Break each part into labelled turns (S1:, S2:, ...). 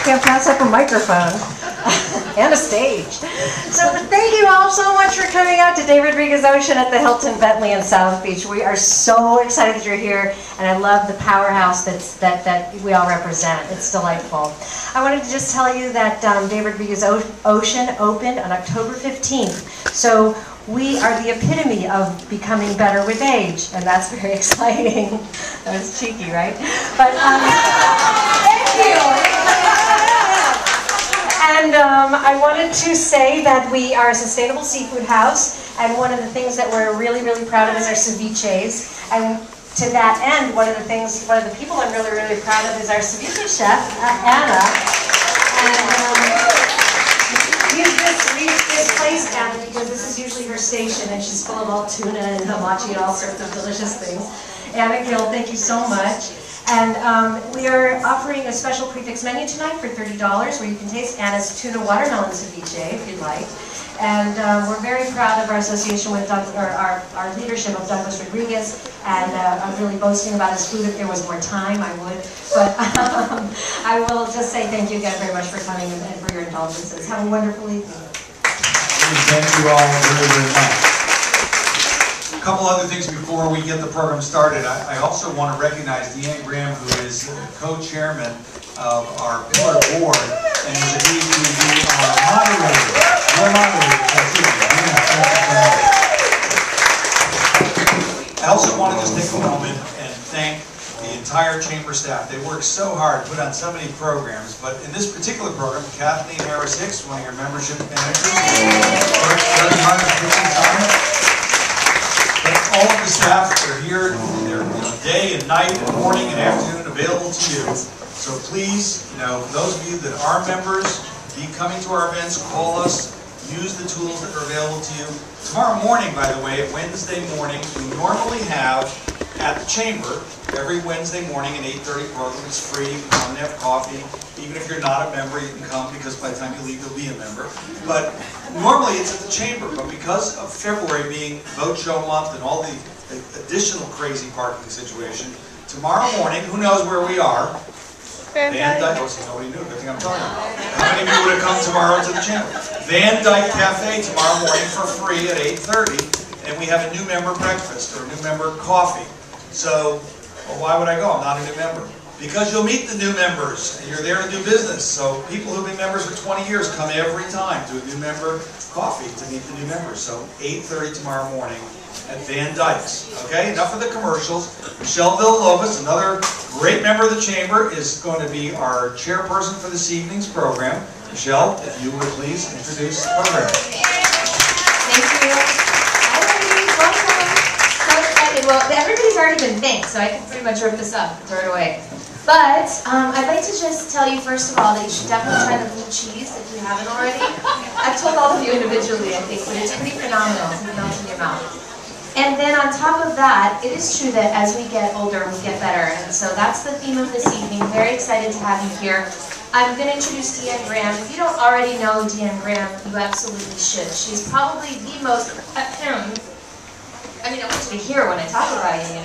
S1: Can't pass up a microphone and a stage. So thank you all so much for coming out to Dave Rodriguez Ocean at the Hilton Bentley in South Beach. We are so excited that you're here, and I love the powerhouse that we all represent. It's delightful. I wanted to just tell you that Dave Rodriguez Ocean opened on October 15th. So we are the epitome of becoming better with age, and that's very exciting. That was cheeky, right? But thank you. And I wanted to say that we are a sustainable seafood house, and one of the things that we're really, really proud of is our ceviches. And to that end, one of the people I'm really, really proud of is our ceviche chef, Anna. And we've displaced Anna because this is usually her station, and she's full of all tuna and hamachi and all sorts of delicious things. Anna Gill, thank you so much. And we are offering a special prefix menu tonight for $30 where you can taste Anna's tuna watermelon ceviche if you'd like. And we're very proud of our association with our leadership of Douglas Rodriguez, and I'm really boasting about his food. If there was more time, I would. But I will just say thank you again very much for coming and for your indulgences. Have a wonderful evening.
S2: Thank you all very, very much. A couple other things before we get the program started. I also want to recognize Deanne Graham, who is co-chairman of our Pillar Board, and is agreed to be our moderator. Your moderator. I also want to just take a moment and thank the entire chamber staff. They work so hard, put on so many programs, but in this particular program, Kathleen Harris-Hicks, one of your membership managers, works very hard to put things on. All of the staff are here, they're day and night and morning and afternoon available to you. So please, those of you that are members, be coming to our events, call us, use the tools that are available to you. Tomorrow morning, by the way, Wednesday morning, we normally have at the chamber, every Wednesday morning an 8:30 program. It's free, you can come and have coffee. Even if you're not a member, you can come because by the time you leave, you'll be a member. But normally it's at the chamber, but because of February being Boat Show month and all the additional crazy parking situation, tomorrow morning, who knows where we are? Van Dyke. Oh, see, nobody knew. Good thing I'm talking about. How many of you would have come tomorrow to the chamber? Van Dyke Cafe tomorrow morning for free at 8:30, and we have a new member breakfast or a new member coffee. So, well, why would I go? I'm not a new member. Because you'll meet the new members, and you're there to do business. So people who've been members for 20 years come every time to a new member coffee to meet the new members. So 8:30 tomorrow morning at Van Dyke's. Okay, enough of the commercials. Michelle Villalobos, another great member of the chamber, is going to be our chairperson for this evening's program. Michelle, if you would please introduce the program.
S3: Thank you. Hi, ladies. Welcome. So excited. Well, everybody's already been thanked, so I can pretty much rip this up and throw it away. But I'd like to just tell you, first of all, that you should definitely try the blue cheese if you haven't already. I've told all of you individually, I think, but it's pretty phenomenal. It melts in your mouth. And then on top of that, it is true that as we get older, we get better. And so that's the theme of this evening. Very excited to have you here. I'm going to introduce Deanne Graham. If you don't already know Deanne Graham, you absolutely should. She's probably the most, I want you to hear when I talk about you,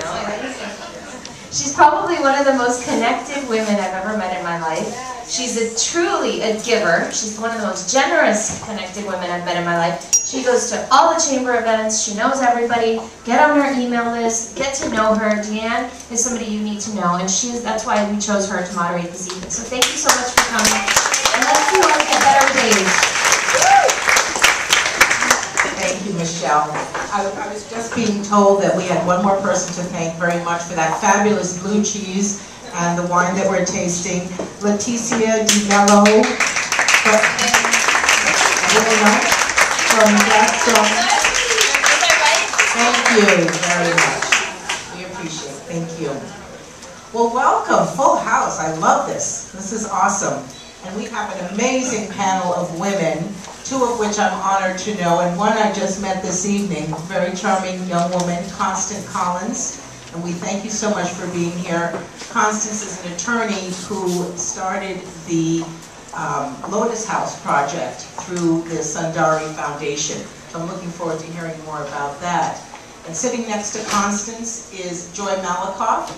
S3: She's probably one of the most connected women I've ever met in my life. She's truly a giver. She's one of the most generous, connected women I've met in my life. She goes to all the chamber events. She knows everybody. Get on her email list. Get to know her. Deanne is somebody you need to know, and that's why we chose her to moderate this evening. So thank you so much for coming. And let's see how we get better with age.
S4: Thank you, Michelle. I was just being told that we had one more person to thank very much for that fabulous blue cheese and the wine that we're tasting. Leticia Di Mello from Blackstone. Thank you very much. We appreciate it. Thank you. Well, welcome. Full house. I love this. This is awesome. And we have an amazing panel of women, two of which I'm honored to know, and one I just met this evening, very charming young woman, Constance Collins. And we thank you so much for being here. Constance is an attorney who started the Lotus House project through the Sundari Foundation. So I'm looking forward to hearing more about that. And sitting next to Constance is Joy Malakoff,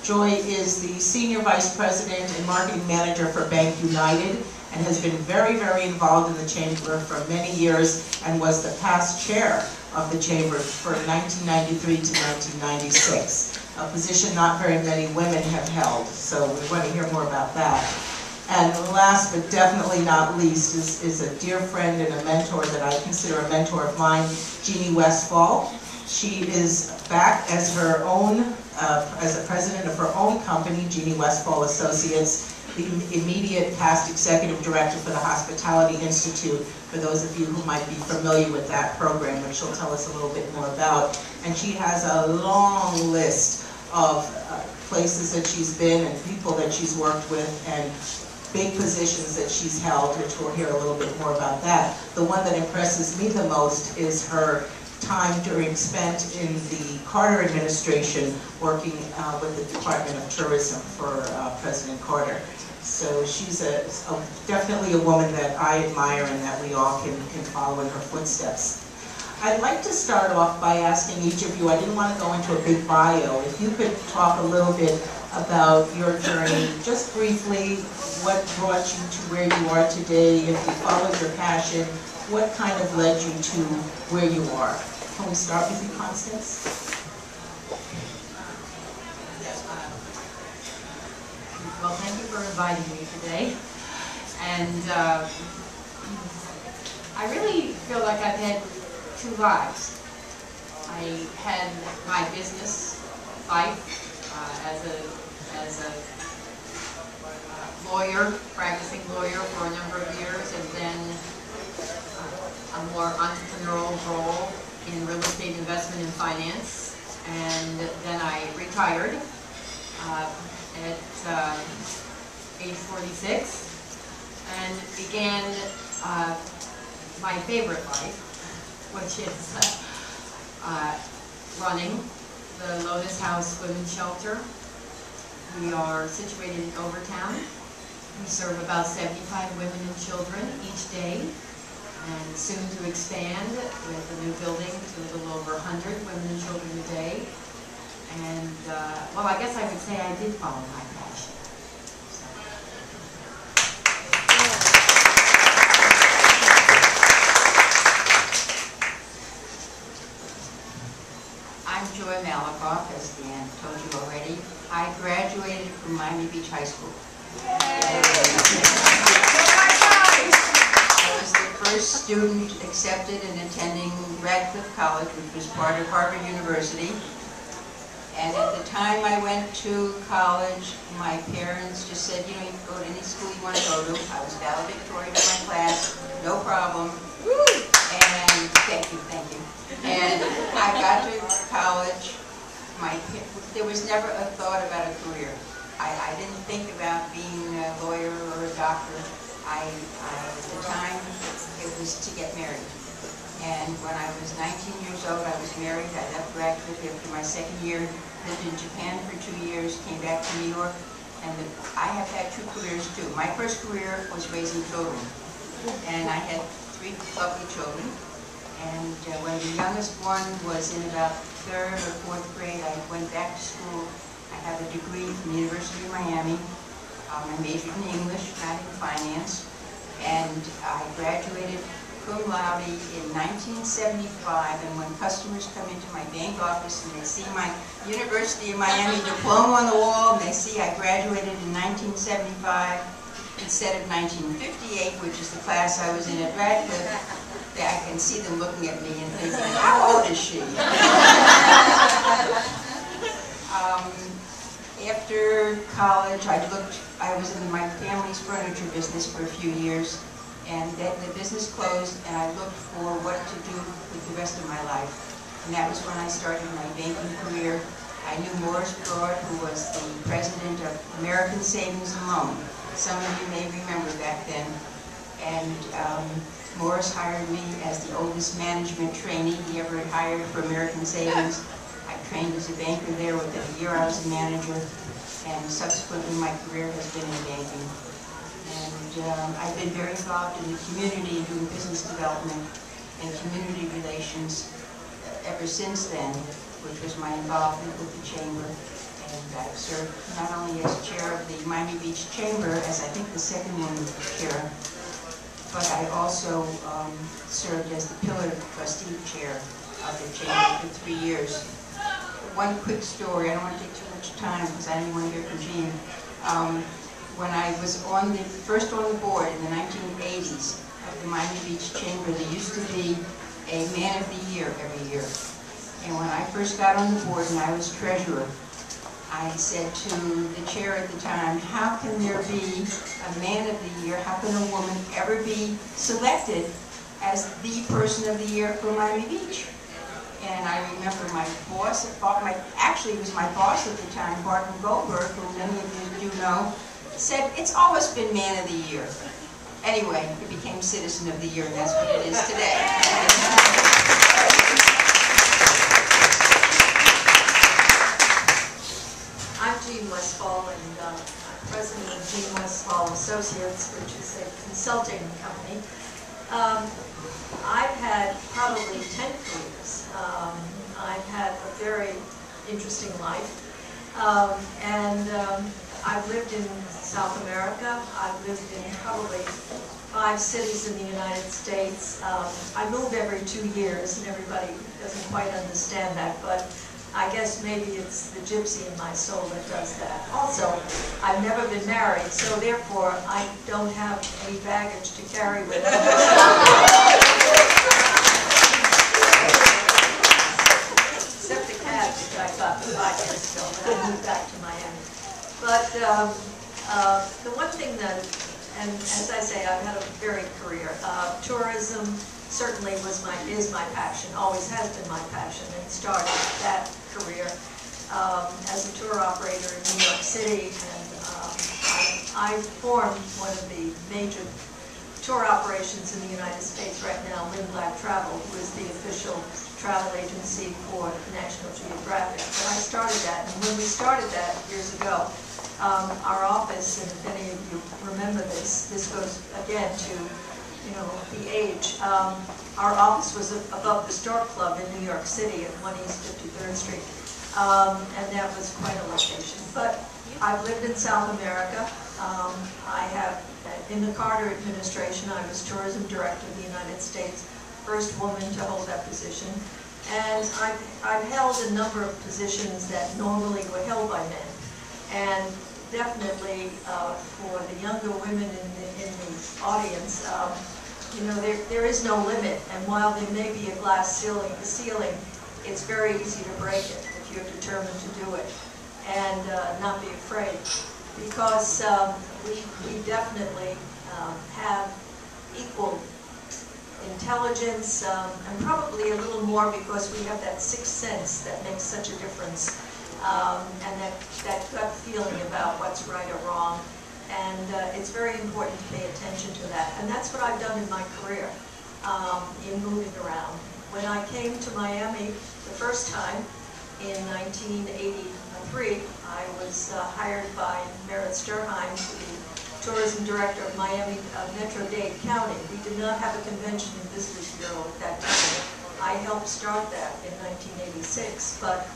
S4: Joy is the Senior Vice President and Marketing Manager for Bank United and has been very, very involved in the Chamber for many years and was the past chair of the Chamber for 1993 to 1996, a position not very many women have held, so we want to hear more about that. And last but definitely not least is a dear friend and a mentor that I consider a mentor of mine, Jeannie Westfall. She is back as her own, as the president of her own company, Jeannie Westfall Associates, the immediate past executive director for the Hospitality Institute, for those of you who might be familiar with that program, which she'll tell us a little bit more about. And she has a long list of places that she's been and people that she's worked with and big positions that she's held, which we'll hear a little bit more about that. The one that impresses me the most is her time spent in the Carter administration working with the Department of Tourism for President Carter. So she's definitely a woman that I admire and that we all can follow in her footsteps. I'd like to start off by asking each of you, I didn't want to go into a big bio, if you could talk a little bit about your journey, just briefly, what brought you to where you are today, if you followed your passion, what kind of led you to where you are? Can we start with you, Constance?
S5: Well, thank you for inviting me today. And I really feel like I've had two lives. I had my business life as a lawyer, practicing lawyer for a number of years, and then a more entrepreneurial role in real estate investment and finance. And then I retired at age 46 and began my favorite life, which is running the Lotus House Women's Shelter. We are situated in Overtown. We serve about 75 women and children each day, and soon to expand with a new building to a little over 100 women and children a day. And, well, I guess I would say I did follow my passion. I'm Joy Malakoff, as Dan told you already. I graduated from Miami Beach High School. I was the first student accepted in attending Radcliffe College, which was part of Harvard University. And at the time I went to college, my parents just said, you know, you can go to any school you want to go to. I was valedictorian in my class, no problem. And thank you. And I got to college. There was never a thought about a career. I didn't think about being a lawyer or a doctor. At the time, it was to get married. And when I was 19 years old, I was married. I left Radcliffe after my second year, lived in Japan for 2 years, came back to New York, and I have had two careers too. My first career was raising children, and I had 3 lovely children. And when the youngest one was in about 3rd or 4th grade, I went back to school. I have a degree from the University of Miami. I majored in English, not in finance, and I graduated cum laude in 1975. And when customers come into my bank office and they see my University of Miami diploma on the wall, and they see I graduated in 1975 instead of 1958, which is the class I was in at Radcliffe, I can see them looking at me and thinking, how old is she? After college, I was in my family's furniture business for a few years, and then the business closed, and I looked for what to do with the rest of my life. And that was when I started my banking career. I knew Morris Broad, who was the president of American Savings and Loan. Some of you may remember back then. And Morris hired me as the oldest management trainee he ever had hired for American Savings. I trained as a banker there. Within a year I was a manager, and subsequently my career has been in banking. And I've been very involved in the community, doing business development and community relations ever since then, which was my involvement with the Chamber. And I've served not only as chair of the Miami Beach Chamber, as I think the second woman chair, but I also served as the Pillar Trustee Chair of the Chamber for 3 years. One quick story, I don't want to take too much time because I didn't want to hear from Jean. When I was first on the board in the 1980s of the Miami Beach Chamber, there used to be a Man of the Year every year. And when I first got on the board and I was treasurer, I said to the chair at the time, how can there be a Man of the Year, how can a woman ever be selected as the person of the year for Miami Beach? And I remember my boss, actually it was my boss at the time, Barton Goldberg, who many of you do know, said, it's always been Man of the Year. Anyway, it became Citizen of the Year, and that's what it is today.
S6: I'm Jean Westfall, and I'm president of Jean Westfall Associates, which is a consulting company. I've had probably 10 careers. I've had a very interesting life. I've lived in South America. I've lived in probably 5 cities in the United States. I move every 2 years, and everybody doesn't quite understand that, but I guess maybe it's the gypsy in my soul that does that. Also, I've never been married, so therefore I don't have any baggage to carry with me. Except the cat which I got 5 years ago when I moved back to Miami. But the one thing that, and as I say, I've had a varied career. Tourism certainly is my passion, always has been my passion, and started that career as a tour operator in New York City, and I formed one of the major tour operations in the United States right now, Lindblad Travel, who is the official travel agency for National Geographic. But I started that, and when we started that years ago, our office, and if any of you remember this goes again to, you know, the age. Our office was above the Stork Club in New York City at 1 East 53rd Street, and that was quite a location. But I've lived in South America. I have, in the Carter administration, I was tourism director of the United States, first woman to hold that position. And I've held a number of positions that normally were held by men. And definitely for the younger women in the audience, you know, there is no limit. And while there may be a glass ceiling, it's very easy to break it if you're determined to do it and not be afraid. Because we definitely have equal intelligence and probably a little more because we have that sixth sense that makes such a difference. And that gut feeling about what's right or wrong. And it's very important to pay attention to that. And that's what I've done in my career, in moving around. When I came to Miami the first time in 1983, I was hired by Merit Sturheim to be tourism director of Miami Metro-Dade County. We did not have a convention and visitors bureau at that time. I helped start that in 1986, but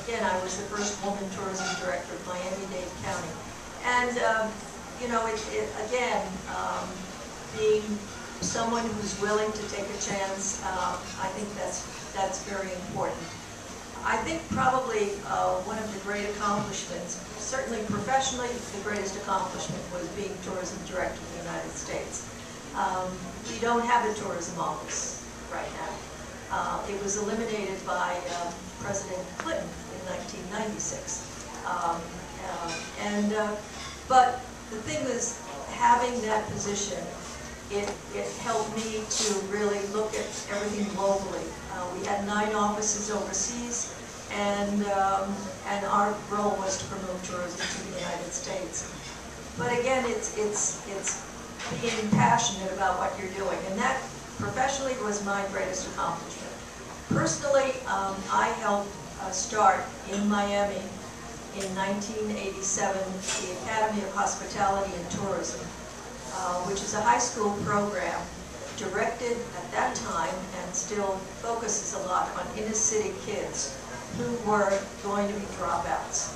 S6: again, I was the first woman tourism director of Miami-Dade County. And, you know, being someone who's willing to take a chance, I think that's very important. I think probably one of the great accomplishments, certainly professionally, the greatest accomplishment was being tourism director of the United States. We don't have a tourism office right now. It was eliminated by President Clinton in 1996. But the thing is, having that position, it helped me to really look at everything globally. We had 9 offices overseas, and our role was to promote tourism to the United States. But again, it's being passionate about what you're doing, and that professionally was my greatest accomplishment. Personally, I helped start in Miami in 1987 the Academy of Hospitality and Tourism, which is a high school program directed at that time and still focuses a lot on inner city kids who were going to be dropouts,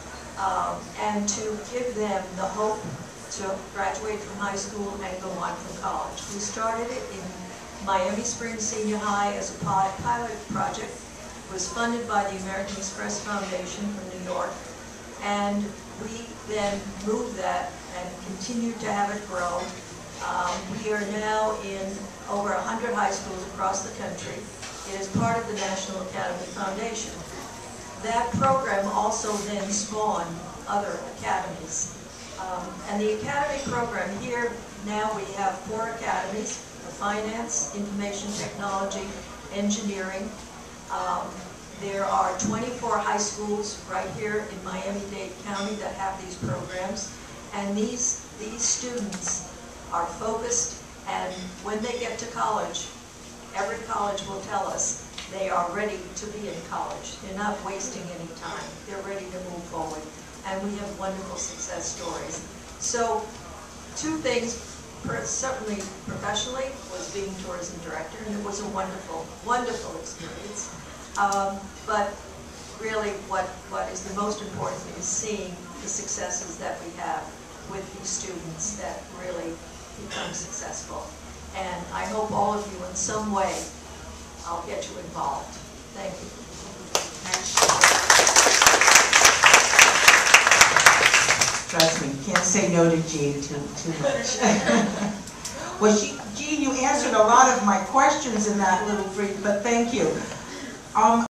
S6: and to give them the hope to graduate from high school and go on from college. We started it in Miami Springs Senior High as a pilot project. It was funded by the American Express Foundation from New York, and we then moved that and continued to have it grow. We are now in over 100 high schools across the country. It is part of the National Academy Foundation. That program also then spawned other academies. And the academy program here, now we have 4 academies: for finance, information technology, engineering. There are 24 high schools right here in Miami-Dade County that have these programs. And these students are focused, and when they get to college, every college will tell us they are ready to be in college. They're not wasting any time. They're ready to move forward. And we have wonderful success stories. So 2 things, certainly professionally, was being tourism director, and it was a wonderful, wonderful experience. But really what is the most important is seeing the successes that we have with these students that really become successful. And I hope all of you in some way, I'll get you involved. Thank you.
S4: Trust me, can't say no to Jean too much. Well, Jean, you answered a lot of my questions in that little brief, but thank you.